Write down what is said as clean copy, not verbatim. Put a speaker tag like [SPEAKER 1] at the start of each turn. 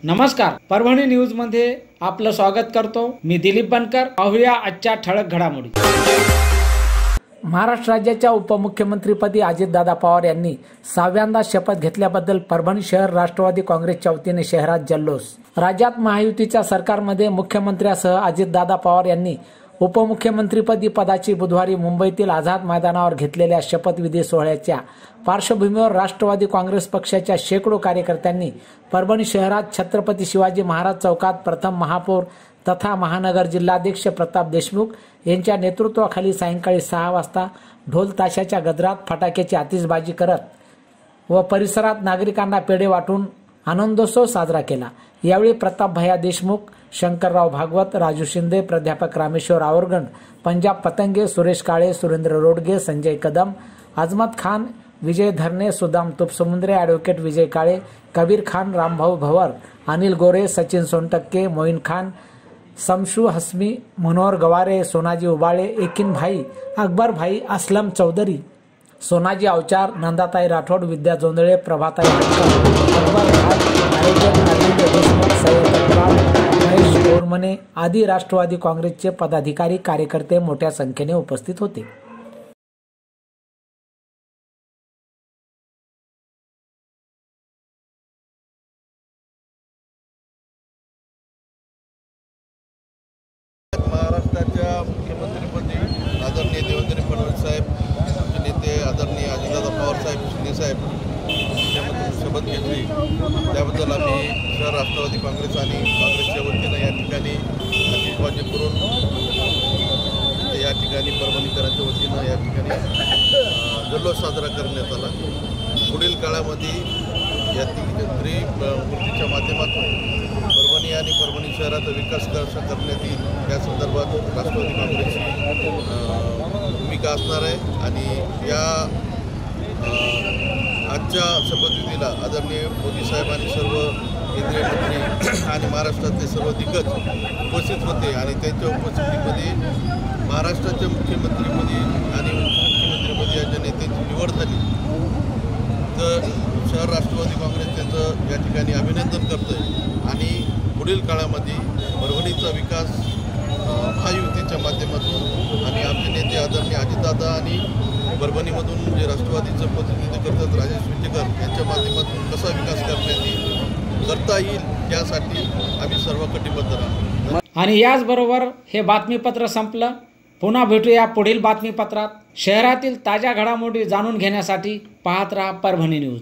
[SPEAKER 1] नमस्कार, परभणी न्यूज मध्ये आपलं स्वागत करतो। मी दिलीप बनकर। पाहूया आजच्या ठळक घडामोडी। महाराष्ट्र राज्याच्या उपमुख्यमंत्रीपदी अजितदादा पवार यांनी 6व्यांदा शपथ घेतल्याबद्दल परभणी शहर राष्ट्रवादी काँग्रेसच्या वतीने शहरात जल्लोष। राज्यात महायुतीच्या सरकारमध्ये मुख्यमंत्र्यासह अजितदादा पवार यांनी उपमुख्यमंत्रीपदी पदाची बुधवारी मुंबईतील आझाद मैदानावर घेतलेल्या शपथविधी सोहळ्याच्या पार्श्वभूमीवर राष्ट्रवादी काँग्रेस पक्षाच्या शेकडो कार्यकर्त्यांनी परभणी शहरात छत्रपती शिवाजी महाराज चौकात प्रथम महापौर तथा महानगर जिल्हाध्यक्ष प्रताप देशमुख यांच्या नेतृत्वाखाली सायंकाळी 6 वाजता ढोल ताशाच्या गजरात फटाक्याची आतिषबाजी करत व परिसरात नागरिकांना पेढे वाटून आनंदोत्सव साजरा केला। यावेळी प्रताप भैया देशमुख, शंकरराव भागवत, राजू शिंदे, प्राध्यापक रामेश्वर आवरगण, पंजाब पतंगे, सुरेश काळे, सुरेंद्र रोडगे, संजय कदम, अजमत खान, विजय धरणे, सुदाम तुपसमुद्रे, ॲडव्होकेट विजय काळे, कबीर खान, रामभाऊ भवर, अनिल गोरे, सचिन सोनटक्के, मोईन खान, समशू हसमी, मनोहर गवारे, सोनाजी उबाळे, एकिन भाई, अकबर भाई, असलम चौधरी, सोनाजी अवचार, नंदाताई राठोड, विद्या जोंधळे, प्रभाताई अकबर खान, अरविंद देशमुख, सय्यद अकबर, महेश गोरमने आदी राष्ट्रवादी काँग्रेसचे पदाधिकारी कार्यकर्ते मोठ्या संख्येने उपस्थित होते।
[SPEAKER 2] महाराष्ट्राच्या मुख्यमंत्रीपदी आदरणीय देवेंद्र फडणवीस साहेब, आमचे नेते आदरणीय अजितदादा पवार साहेब, शिंदे साहेब यांच्यामध्ये शपथ घेतली, त्याबद्दल आम्ही शहर राष्ट्रवादी काँग्रेस आणि काँग्रेसच्या वतीनं या ठिकाणी आतिषबाजी करून या ठिकाणी परभणीकरांच्या वतीनं या ठिकाणी जल्लोष साजरा करण्यात आला। पुढील काळामध्ये या त्रिमूर्तीच्या माध्यमातून परभणी आणि परभणी शहराचा विकास कसा करण्यात येईल या संदर्भात राष्ट्रवादी काँग्रेसची भूमिका असणार आहे। आणि या आजच्या शपथविधीला आदरणीय मोदी साहेब आणि सर्व केंद्रीय मंत्री आणि महाराष्ट्रातले सर्व दिग्गज उपस्थित होते आणि त्यांच्या उपस्थितीमध्ये महाराष्ट्राच्या मुख्यमंत्रीपदी आणि उपमुख्यमंत्रीपदी या ज्या नेत्यांची निवड झाली, तर शहर राष्ट्रवादी काँग्रेस त्यांचं या ठिकाणी अभिनंदन करतोय आणि पुढील काळामध्ये परभणीचा विकास महायुतीच्या माध्यमातून आणि आमचे नेते आदरणीय अजितदादा आणि परभणीमधून जे राष्ट्रवादीचं प्रतिनिधित्व करतात राजेश विटेकर यांच्या माध्यमातून कसा विकास करता येईल यासाठी आम्ही सर्व कटिबद्ध आहोत।
[SPEAKER 1] आणि याचबरोबर हे बातमीपत्र संपलं। पुन्हा भेटूया पुढील बातमीपत्रात। शहरातील ताज्या घडामोडी जाणून घेण्यासाठी पाहत रहा परभणी न्यूज।